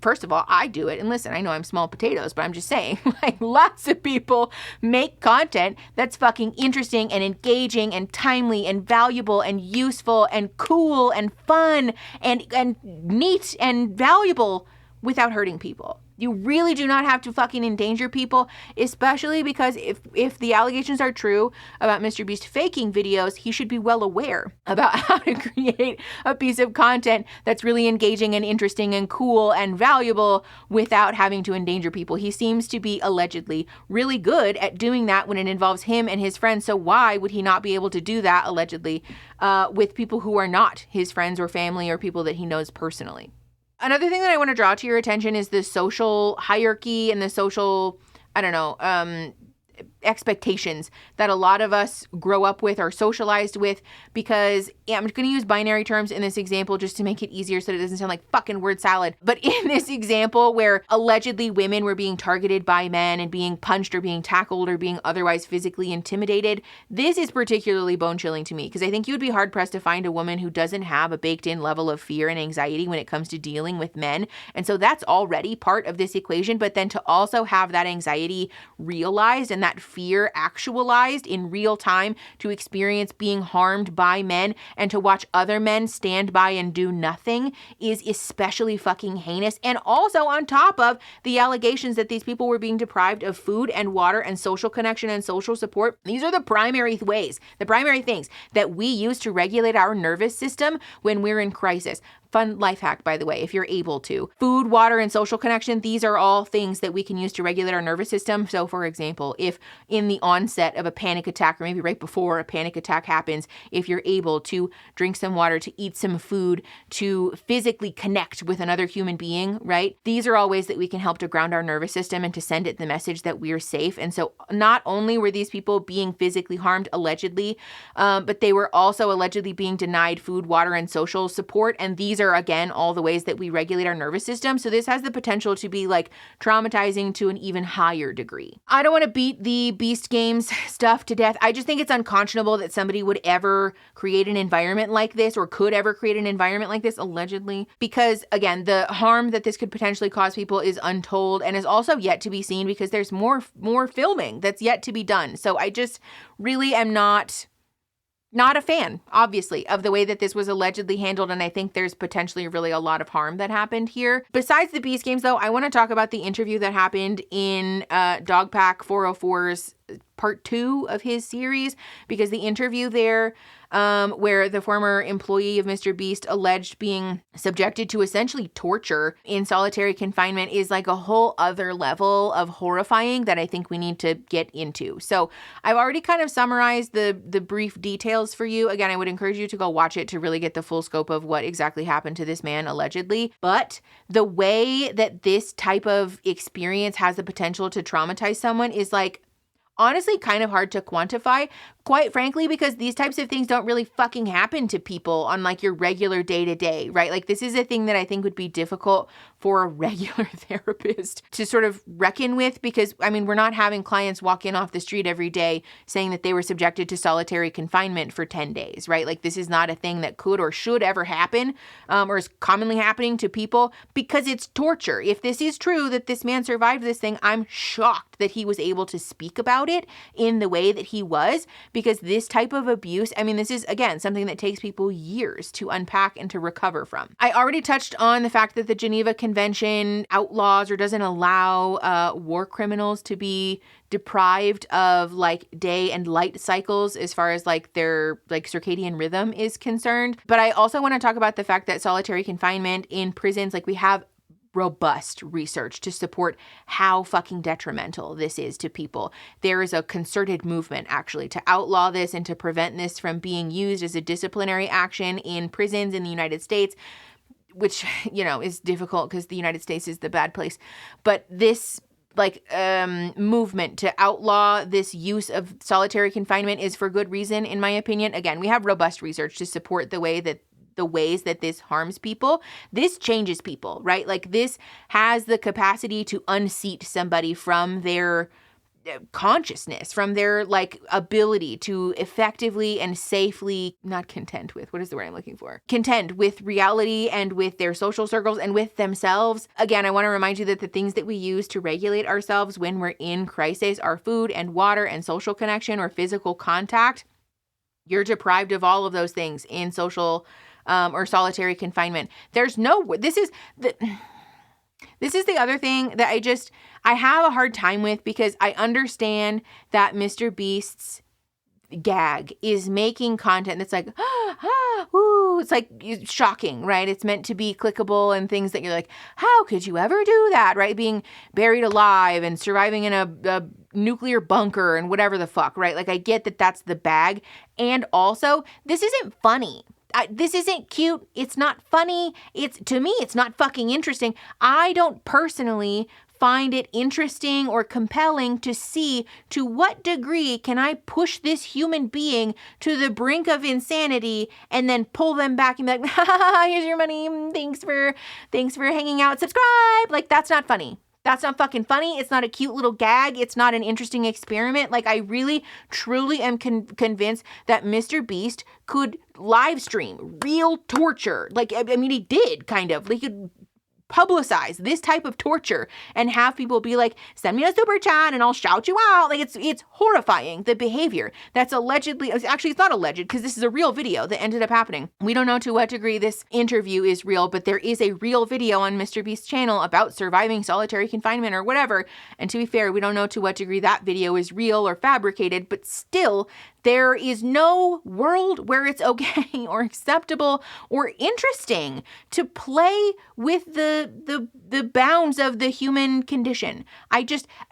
first of all, I do it. And listen, I know I'm small potatoes, but I'm just saying, like, lots of people make content that's fucking interesting and engaging and timely and valuable and useful and cool and fun and neat and valuable without hurting people. You really do not have to fucking endanger people, especially because if the allegations are true about MrBeast faking videos, he should be well aware about how to create a piece of content that's really engaging and interesting and cool and valuable without having to endanger people. He seems to be allegedly really good at doing that when it involves him and his friends. So why would he not be able to do that, allegedly, with people who are not his friends or family or people that he knows personally? Another thing that I want to draw to your attention is the social hierarchy and the social, expectations that a lot of us grow up with or socialized with, because I'm going to use binary terms in this example just to make it easier so that it doesn't sound like fucking word salad. But in this example where allegedly women were being targeted by men and being punched or being tackled or being otherwise physically intimidated, this is particularly bone chilling to me, because I think you would be hard pressed to find a woman who doesn't have a baked in level of fear and anxiety when it comes to dealing with men. And so that's already part of this equation. But then to also have that anxiety realized and that fear actualized in real time, to experience being harmed by men and to watch other men stand by and do nothing, is especially fucking heinous. And also on top of the allegations that these people were being deprived of food and water and social connection and social support. These are the primary ways, the primary things that we use to regulate our nervous system when we're in crisis. Fun life hack, by the way, if you're able to. Food, water, and social connection, these are all things that we can use to regulate our nervous system. So for example, if in the onset of a panic attack, or maybe right before a panic attack happens, if you're able to drink some water, to eat some food, to physically connect with another human being, right? These are all ways that we can help to ground our nervous system and to send it the message that we're safe. And so not only were these people being physically harmed, allegedly, but they were also allegedly being denied food, water, and social support. And these are, again, all the ways that we regulate our nervous system. So this has the potential to be like traumatizing to an even higher degree. I don't want to beat the Beast Games stuff to death. I just think it's unconscionable that somebody would ever create an environment like this, or could ever create an environment like this, allegedly. Because again, the harm that this could potentially cause people is untold and is also yet to be seen, because there's more filming that's yet to be done. So I just really am not a fan, obviously, of the way that this was allegedly handled, and I think there's potentially really a lot of harm that happened here. Besides the Beast Games, though, I want to talk about the interview that happened in DogPack404's part 2 of his series, because the interview there, where the former employee of MrBeast alleged being subjected to essentially torture in solitary confinement, is like a whole other level of horrifying that I think we need to get into. So I've already kind of summarized the brief details for you. Again, I would encourage you to go watch it to really get the full scope of what exactly happened to this man allegedly. But the way that this type of experience has the potential to traumatize someone is like, honestly, kind of hard to quantify, quite frankly, because these types of things don't really fucking happen to people on like your regular day-to-day, right? Like this is a thing that I think would be difficult for a regular therapist to sort of reckon with, because I mean, we're not having clients walk in off the street every day saying that they were subjected to solitary confinement for 10 days, right? Like this is not a thing that could or should ever happen, or is commonly happening to people, because it's torture. If this is true that this man survived this thing, I'm shocked that he was able to speak about it in the way that he was, because this type of abuse, I mean, this is, again, something that takes people years to unpack and to recover from. I already touched on the fact that the Geneva Convention outlaws or doesn't allow war criminals to be deprived of like day and light cycles as far as like their like circadian rhythm is concerned. But I also want to talk about the fact that solitary confinement in prisons, like we have robust research to support how fucking detrimental this is to people. There is a concerted movement actually to outlaw this and to prevent this from being used as a disciplinary action in prisons in the United States, which, you know, is difficult because the United States is the bad place. But this movement to outlaw this use of solitary confinement is for good reason, in my opinion. Again, we have robust research to support the ways that this harms people. This changes people, right? Like this has the capacity to unseat somebody from their consciousness, from their like ability to effectively and safely contend with reality and with their social circles and with themselves. Again, I want to remind you that the things that we use to regulate ourselves when we're in crisis are food and water and social connection or physical contact. You're deprived of all of those things in social or solitary confinement. This is the other thing that I have a hard time with, because I understand that MrBeast's gag is making content that's like, it's like shocking, right? It's meant to be clickable and things that you're like, how could you ever do that, right? Being buried alive and surviving in a nuclear bunker and whatever the fuck, right? Like I get that that's the bag. And also, this isn't funny. This isn't cute. It's not funny. To me, it's not fucking interesting. I don't personally find it interesting or compelling to see to what degree can I push this human being to the brink of insanity and then pull them back and be like, here's your money. Thanks for hanging out. Subscribe. Like, that's not funny. That's not fucking funny. It's not a cute little gag. It's not an interesting experiment. Like, I really, truly am convinced that MrBeast could live stream real torture. Like, I mean, he did kind of. He could publicize this type of torture and have people be like, send me a super chat and I'll shout you out. Like, it's horrifying, the behavior that's allegedly, actually it's not alleged because this is a real video that ended up happening. We don't know to what degree this interview is real, but there is a real video on MrBeast's channel about surviving solitary confinement or whatever. And to be fair, we don't know to what degree that video is real or fabricated, but still, There is no world where it's okay or acceptable or interesting to play with the bounds of the human condition.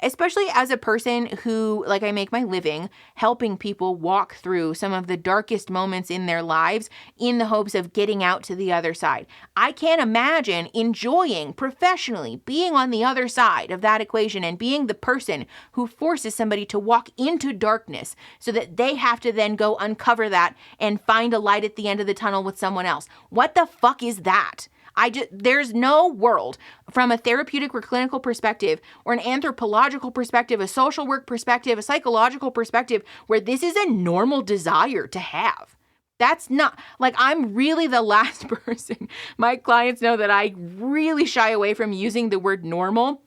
Especially as a person who, like, I make my living helping people walk through some of the darkest moments in their lives in the hopes of getting out to the other side. I can't imagine enjoying professionally being on the other side of that equation and being the person who forces somebody to walk into darkness so that they have to then go uncover that and find a light at the end of the tunnel with someone else. What the fuck is that? There's no world from a therapeutic or clinical perspective or an anthropological perspective, a social work perspective, a psychological perspective where this is a normal desire to have. That's not, like, I'm really the last person. My clients know that I really shy away from using the word normal.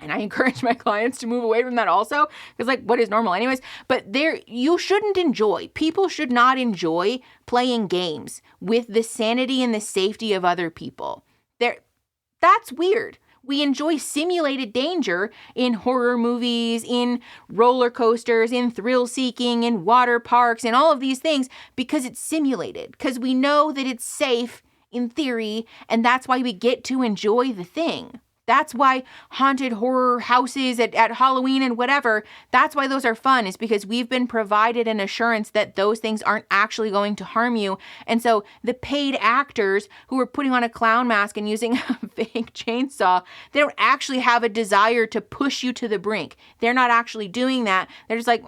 And I encourage my clients to move away from that also, because, like, what is normal anyways? But you shouldn't enjoy. People should not enjoy playing games with the sanity and the safety of other people. That's weird. We enjoy simulated danger in horror movies, in roller coasters, in thrill seeking, in water parks, and all of these things because it's simulated, because we know that it's safe in theory, and that's why we get to enjoy the thing. That's why haunted horror houses at Halloween and whatever, that's why those are fun, is because we've been provided an assurance that those things aren't actually going to harm you. And so the paid actors who are putting on a clown mask and using a fake chainsaw, they don't actually have a desire to push you to the brink. They're not actually doing that. They're just like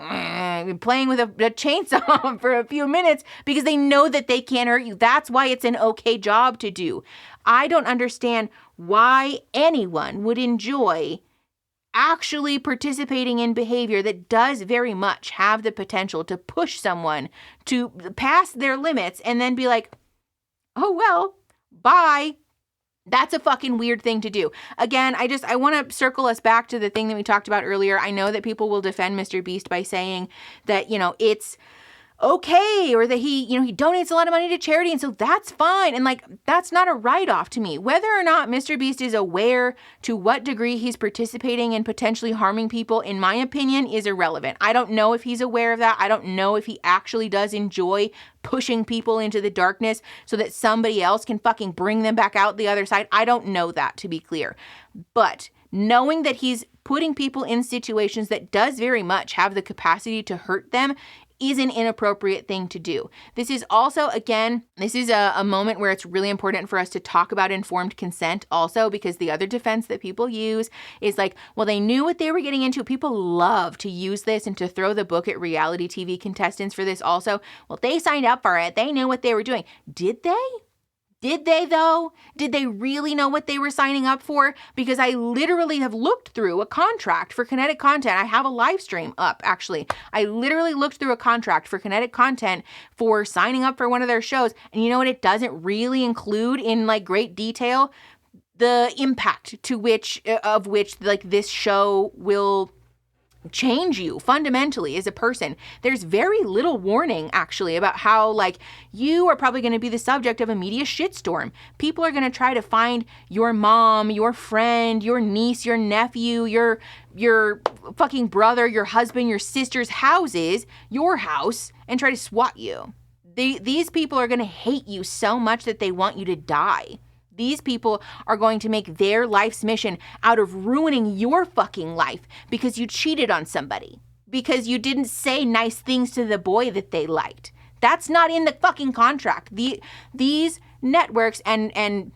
playing with a chainsaw for a few minutes because they know that they can't hurt you. That's why it's an okay job to do. I don't understand why anyone would enjoy actually participating in behavior that does very much have the potential to push someone to pass their limits and then be like, oh, well, bye. That's a fucking weird thing to do. Again, I want to circle us back to the thing that we talked about earlier. I know that people will defend MrBeast by saying that, it's okay, or that he donates a lot of money to charity, and so that's fine. And, like, that's not a write-off to me. Whether or not MrBeast is aware to what degree he's participating in potentially harming people, in my opinion, is irrelevant. I don't know if he's aware of that. I don't know if he actually does enjoy pushing people into the darkness so that somebody else can fucking bring them back out the other side. I don't know that, to be clear. But knowing that he's putting people in situations that does very much have the capacity to hurt them is an inappropriate thing to do. This is also, again, this is a moment where it's really important for us to talk about informed consent also, because the other defense that people use is like, well, they knew what they were getting into. People love to use this and to throw the book at reality TV contestants for this also. Well, they signed up for it. They knew what they were doing. Did they? Did they, though? Did they really know what they were signing up for? Because I literally have looked through a contract for kinetic content. I have a live stream up, actually. I literally looked through a contract for kinetic content for signing up for one of their shows. And you know what it doesn't really include in, like, great detail? The impact of which like this show will change you fundamentally as a person. There's very little warning actually about how, like, you are probably going to be the subject of a media shitstorm. People are going to try to find your mom, your friend, your niece, your nephew, your fucking brother, your husband, your sister's houses, your house, and try to swat you. These people are going to hate you so much that they want you to die. These people are going to make their life's mission out of ruining your fucking life because you cheated on somebody, because you didn't say nice things to the boy that they liked. That's not in the fucking contract. These networks and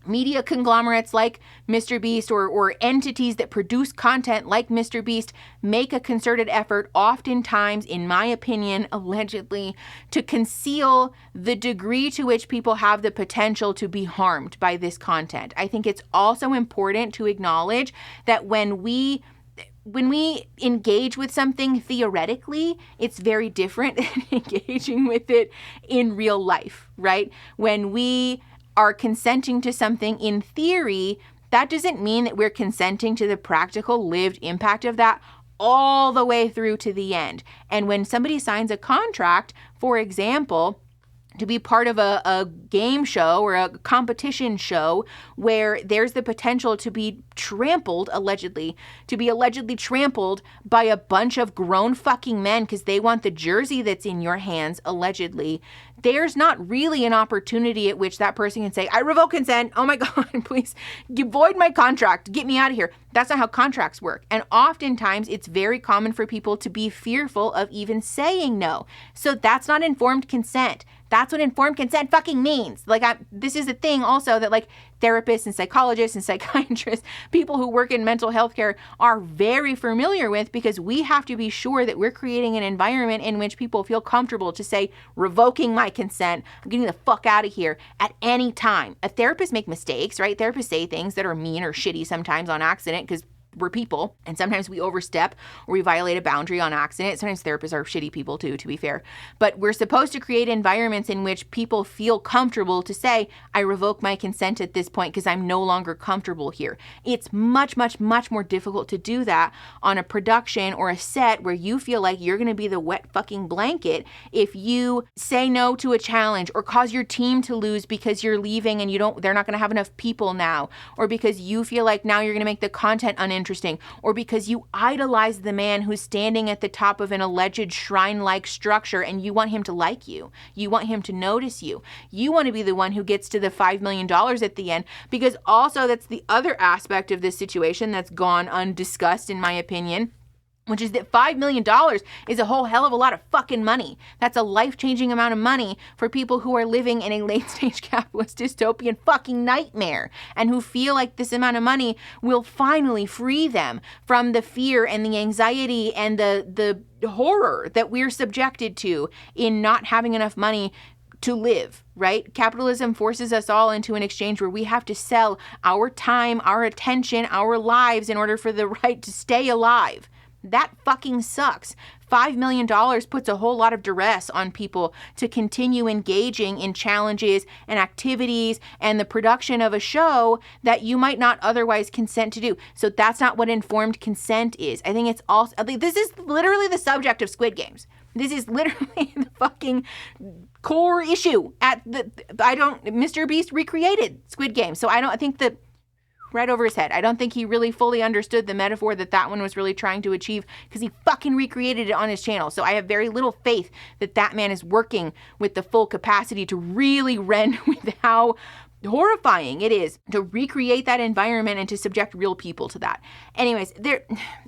media conglomerates like MrBeast or entities that produce content like MrBeast make a concerted effort, oftentimes, in my opinion, allegedly, to conceal the degree to which people have the potential to be harmed by this content. I think it's also important to acknowledge that when we engage with something theoretically, it's very different than engaging with it in real life, right? When we are consenting to something in theory, that doesn't mean that we're consenting to the practical lived impact of that all the way through to the end. And when somebody signs a contract, for example, to be part of a game show or a competition show where there's the potential to be trampled, allegedly trampled by a bunch of grown fucking men because they want the jersey that's in your hands, allegedly, there's not really an opportunity at which that person can say, I revoke consent. Oh my God, please void my contract. Get me out of here. That's not how contracts work. And oftentimes it's very common for people to be fearful of even saying no. So that's not informed consent. That's what informed consent fucking means. Like, this is a thing also that like therapists and psychologists and psychiatrists, people who work in mental health care are very familiar with, because we have to be sure that we're creating an environment in which people feel comfortable to say, revoking my consent, I'm getting the fuck out of here at any time. A therapist make mistakes, right? Therapists say things that are mean or shitty sometimes on accident because we're people, and sometimes we overstep or we violate a boundary on accident. Sometimes therapists are shitty people too, to be fair. But we're supposed to create environments in which people feel comfortable to say, I revoke my consent at this point because I'm no longer comfortable here. It's much, much, much more difficult to do that on a production or a set where you feel like you're going to be the wet fucking blanket if you say no to a challenge or cause your team to lose because you're leaving and they're not going to have enough people now, or because you feel like now you're going to make the content uninteresting, or because you idolize the man who's standing at the top of an alleged shrine-like structure and you want him to like you. You want him to notice you. You want to be the one who gets to the $5 million at the end, because also that's the other aspect of this situation that's gone undiscussed, in my opinion, which is that $5 million is a whole hell of a lot of fucking money. That's a life-changing amount of money for people who are living in a late-stage capitalist dystopian fucking nightmare and who feel like this amount of money will finally free them from the fear and the anxiety and the horror that we're subjected to in not having enough money to live, right? Capitalism forces us all into an exchange where we have to sell our time, our attention, our lives in order for the right to stay alive. That fucking sucks. $5 million puts a whole lot of duress on people to continue engaging in challenges and activities and the production of a show that you might not otherwise consent to do. So that's not what informed consent is. I think it's also, this is literally the subject of Squid Games. This is literally the fucking core issue MrBeast recreated Squid Game. So I think that right over his head. I don't think he really fully understood the metaphor that one was really trying to achieve, because he fucking recreated it on his channel. So I have very little faith that man is working with the full capacity to really rend with how horrifying it is to recreate that environment and to subject real people to that. Anyways,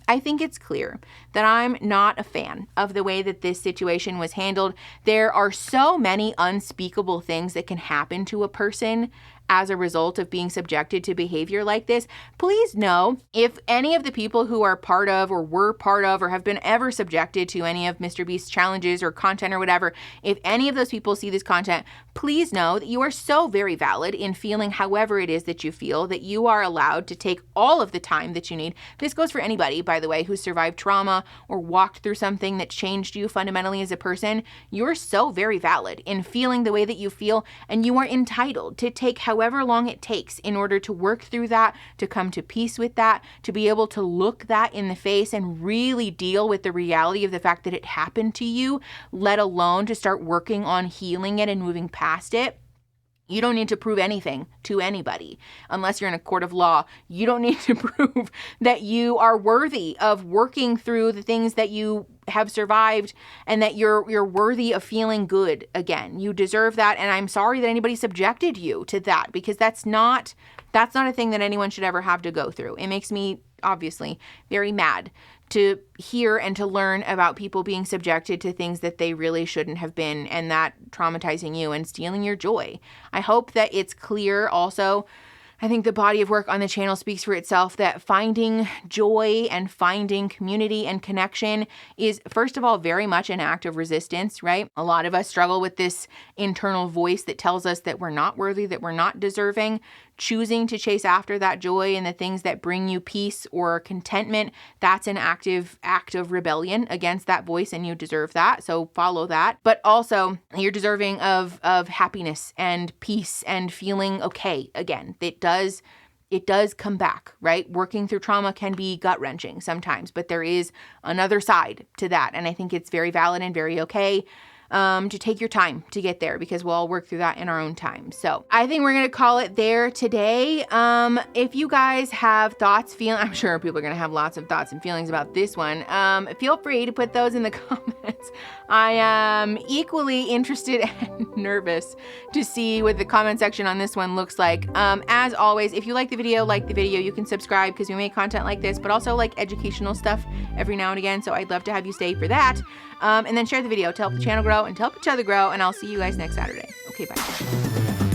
I think it's clear that I'm not a fan of the way that this situation was handled. There are so many unspeakable things that can happen to a person as a result of being subjected to behavior like this. Please know, if any of the people who are part of or were part of or have been ever subjected to any of MrBeast's challenges or content or whatever, if any of those people see this content, please know that you are so very valid in feeling however it is that you feel, that you are allowed to take all of the time that you need. This goes for anybody, by the way, who survived trauma or walked through something that changed you fundamentally as a person. You're so very valid in feeling the way that you feel, and you are entitled to take however long it takes in order to work through that, to come to peace with that, to be able to look that in the face and really deal with the reality of the fact that it happened to you, let alone to start working on healing it and moving past it. You don't need to prove anything to anybody unless you're in a court of law. You don't need to prove that you are worthy of working through the things that you have survived and that you're worthy of feeling good again. You deserve that, and I'm sorry that anybody subjected you to that, because that's not a thing that anyone should ever have to go through. It makes me obviously very mad to hear and to learn about people being subjected to things that they really shouldn't have been, and that traumatizing you and stealing your joy. I hope that it's clear also. I think the body of work on the channel speaks for itself, that finding joy and finding community and connection is, first of all, very much an act of resistance, right? A lot of us struggle with this internal voice that tells us that we're not worthy, that we're not deserving. Choosing to chase after that joy and the things that bring you peace or contentment, that's an active act of rebellion against that voice, and you deserve that. So follow that. But also, you're deserving of happiness and peace and feeling okay again. It does come back, right? Working through trauma can be gut-wrenching sometimes, but there is another side to that. And I think it's very valid and very okay. to take your time to get there, because we'll all work through that in our own time. So I think we're going to call it there today. If you guys have thoughts, I'm sure people are going to have lots of thoughts and feelings about this one. Feel free to put those in the comments. I am equally interested and nervous to see what the comment section on this one looks like. As always, if you like the video, you can subscribe, because we make content like this, but also like educational stuff every now and again. So I'd love to have you stay for that. And then share the video to help the channel grow and to help each other grow. And I'll see you guys next Saturday. Okay, bye.